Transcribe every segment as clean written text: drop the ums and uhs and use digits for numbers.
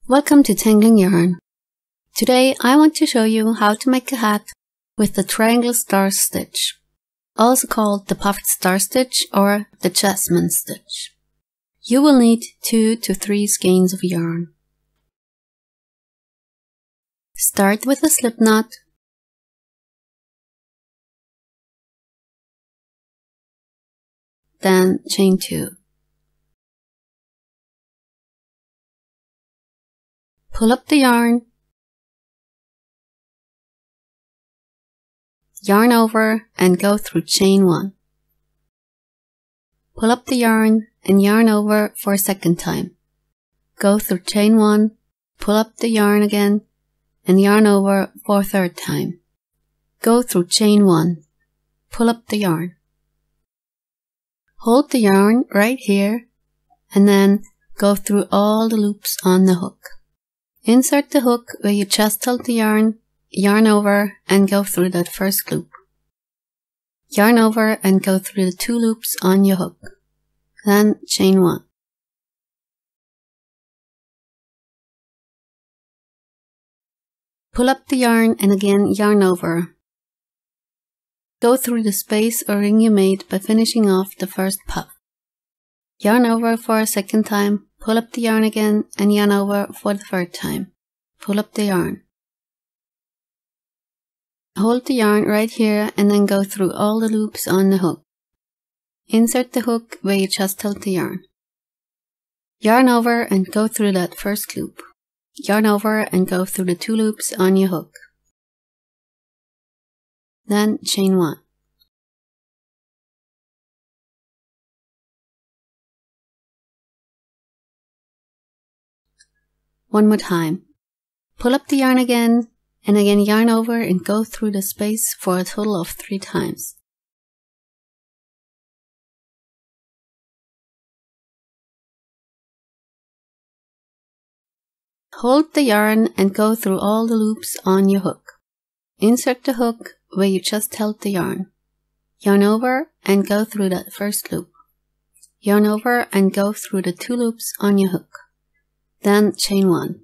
Welcome to Tangling Yarn. Today I want to show you how to make a hat with the triangle star stitch, also called the puffed star stitch or the jasmine stitch. You will need 2 to 3 skeins of yarn. Start with a slip knot. Then chain 2. Pull up the yarn, yarn over and go through chain 1. Pull up the yarn and yarn over for a second time. Go through chain 1, pull up the yarn again and yarn over for a third time. Go through chain 1, pull up the yarn. Hold the yarn right here and then go through all the loops on the hook. Insert the hook where you just held the yarn, yarn over and go through that first loop. Yarn over and go through the 2 loops on your hook. Then chain 1. Pull up the yarn and again yarn over. Go through the space or ring you made by finishing off the first puff. Yarn over for a second time. Pull up the yarn again and yarn over for the third time. Pull up the yarn. Hold the yarn right here and then go through all the loops on the hook. Insert the hook where you just held the yarn. Yarn over and go through that first loop. Yarn over and go through the 2 loops on your hook. Then chain 1. One more time. Pull up the yarn again and again yarn over and go through the space for a total of 3 times. Hold the yarn and go through all the loops on your hook. Insert the hook where you just held the yarn. Yarn over and go through that first loop. Yarn over and go through the 2 loops on your hook. Then chain 1.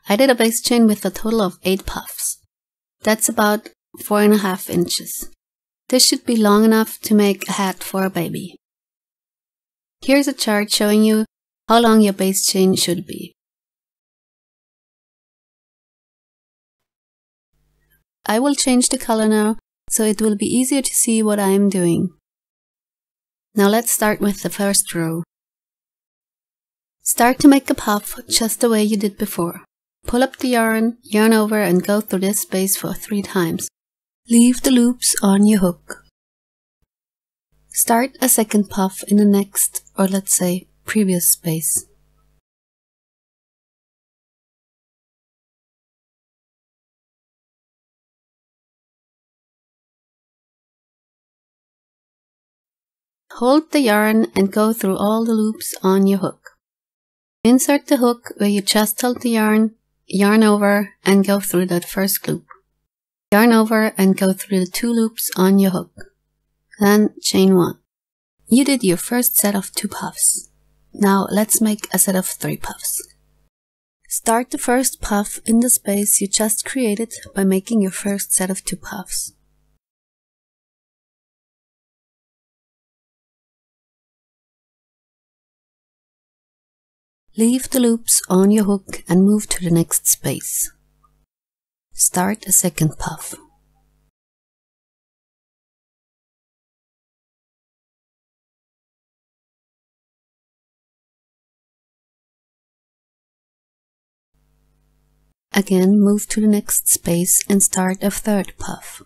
I did a base chain with a total of 8 puffs. That's about 4.5 inches. This should be long enough to make a hat for a baby. Here's a chart showing you how long your base chain should be. I will change the color now, so it will be easier to see what I am doing. Now let's start with the first row. Start to make a puff just the way you did before. Pull up the yarn, yarn over and go through this space for 3 times. Leave the loops on your hook. Start a second puff in the next, or let's say, previous space. Hold the yarn and go through all the loops on your hook. Insert the hook where you just held the yarn, yarn over and go through that first loop. Yarn over and go through the 2 loops on your hook. Then chain 1. You did your first set of 2 puffs. Now let's make a set of 3 puffs. Start the first puff in the space you just created by making your first set of 2 puffs. Leave the loops on your hook and move to the next space. Start a second puff. Again, move to the next space and start a third puff.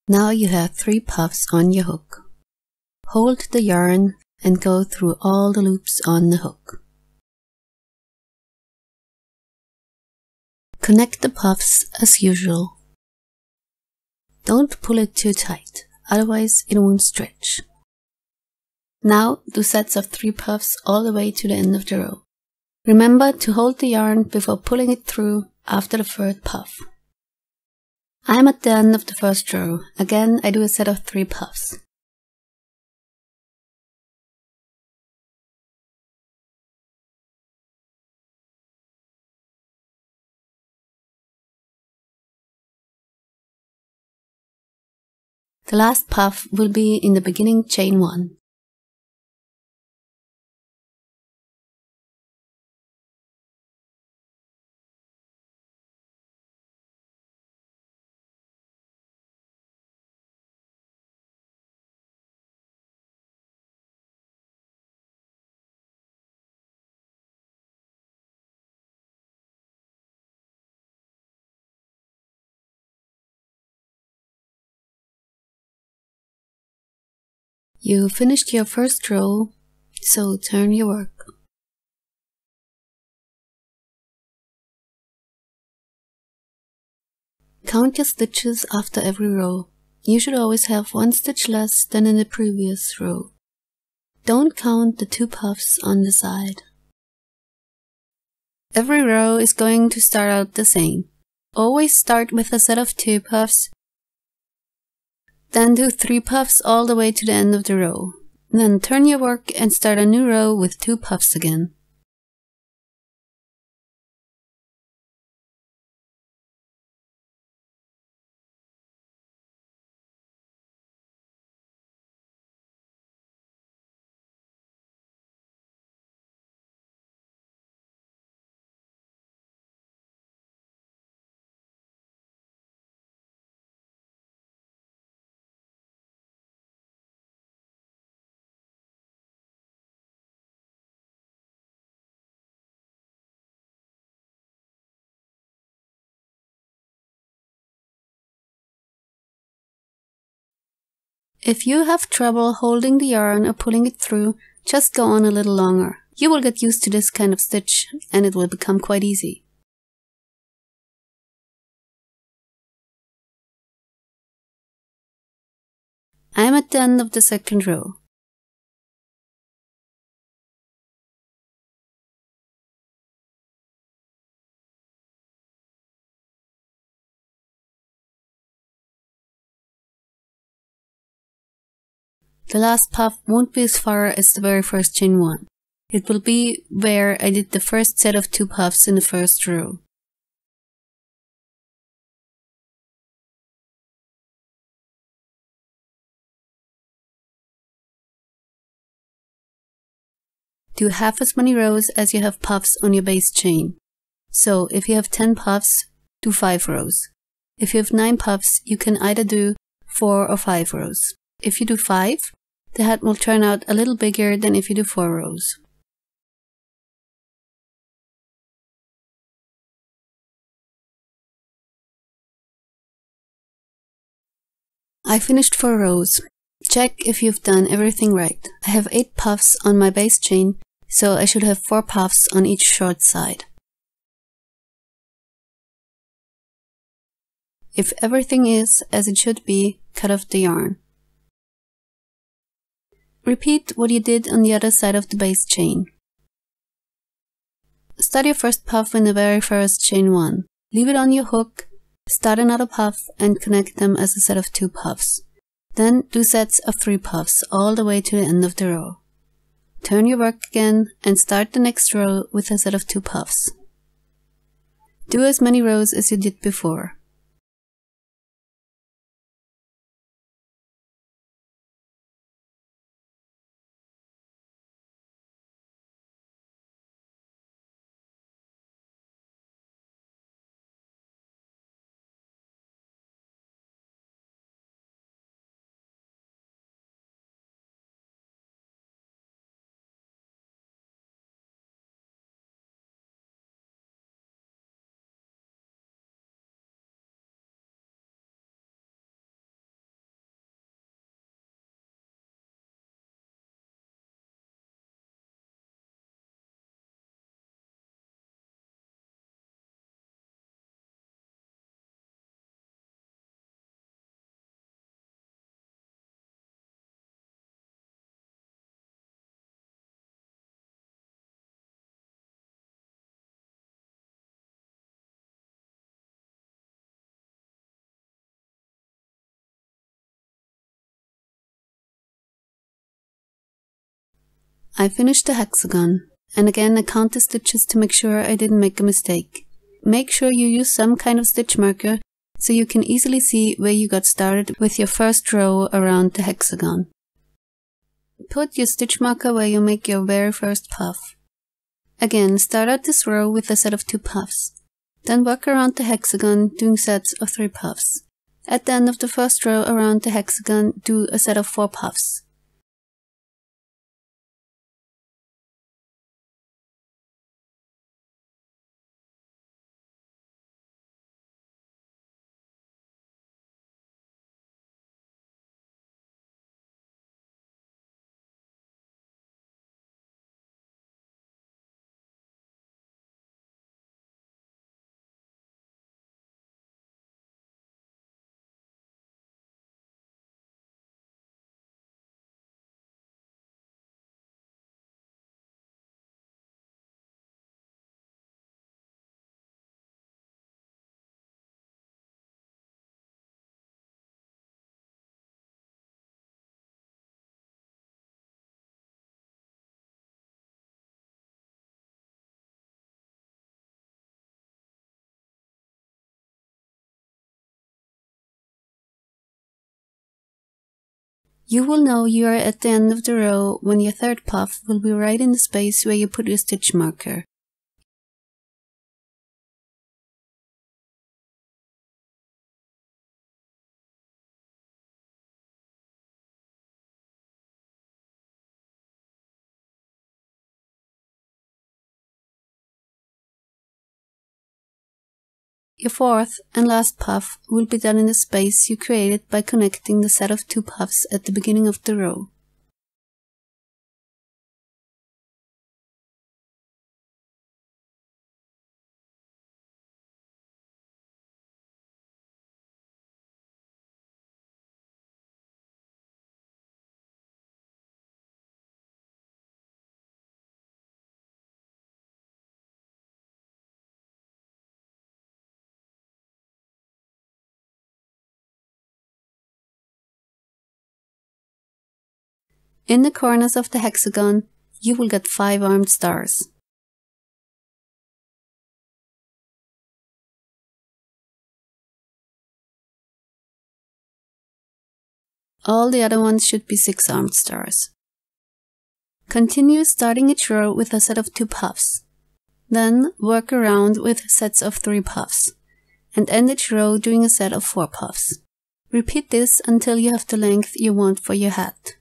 Now you have 3 puffs on your hook. Hold the yarn and go through all the loops on the hook. Connect the puffs as usual. Don't pull it too tight, otherwise it won't stretch. Now do sets of 3 puffs all the way to the end of the row. Remember to hold the yarn before pulling it through after the third puff. I am at the end of the first row. Again, I do a set of 3 puffs. The last puff will be in the beginning chain 1. You finished your first row, so turn your work. Count your stitches after every row. You should always have 1 stitch less than in the previous row. Don't count the 2 puffs on the side. Every row is going to start out the same. Always start with a set of 2 puffs, then do 3 puffs all the way to the end of the row. Then turn your work and start a new row with 2 puffs again. If you have trouble holding the yarn or pulling it through, just go on a little longer. You will get used to this kind of stitch and it will become quite easy. I am at the end of the second row. The last puff won't be as far as the very first chain 1. It will be where I did the first set of 2 puffs in the first row. Do half as many rows as you have puffs on your base chain. So if you have 10 puffs, do 5 rows. If you have 9 puffs, you can either do 4 or 5 rows. If you do 5, the hat will turn out a little bigger than if you do 4 rows. I finished 4 rows. Check if you've done everything right. I have 8 puffs on my base chain, so I should have 4 puffs on each short side. If everything is as it should be, cut off the yarn. Repeat what you did on the other side of the base chain. Start your first puff in the very first chain 1. Leave it on your hook, start another puff and connect them as a set of 2 puffs. Then do sets of 3 puffs all the way to the end of the row. Turn your work again and start the next row with a set of 2 puffs. Do as many rows as you did before. I finished the hexagon, and again I count the stitches to make sure I didn't make a mistake. Make sure you use some kind of stitch marker so you can easily see where you got started with your first row around the hexagon. Put your stitch marker where you make your very first puff. Again, start out this row with a set of 2 puffs. Then work around the hexagon doing sets of 3 puffs. At the end of the first row around the hexagon, do a set of 4 puffs. You will know you are at the end of the row when your third puff will be right in the space where you put your stitch marker. Your fourth and last puff will be done in the space you created by connecting the set of 2 puffs at the beginning of the row. In the corners of the hexagon, you will get 5 armed stars. All the other ones should be 6 armed stars. Continue starting each row with a set of 2 puffs. Then work around with sets of 3 puffs, and end each row doing a set of 4 puffs. Repeat this until you have the length you want for your hat.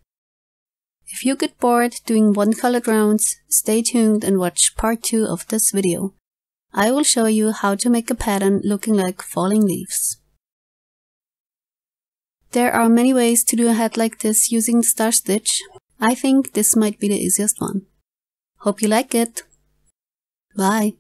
If you get bored doing one-colored rounds, stay tuned and watch part 2 of this video. I will show you how to make a pattern looking like falling leaves. There are many ways to do a hat like this using the star stitch. I think this might be the easiest one. Hope you like it. Bye!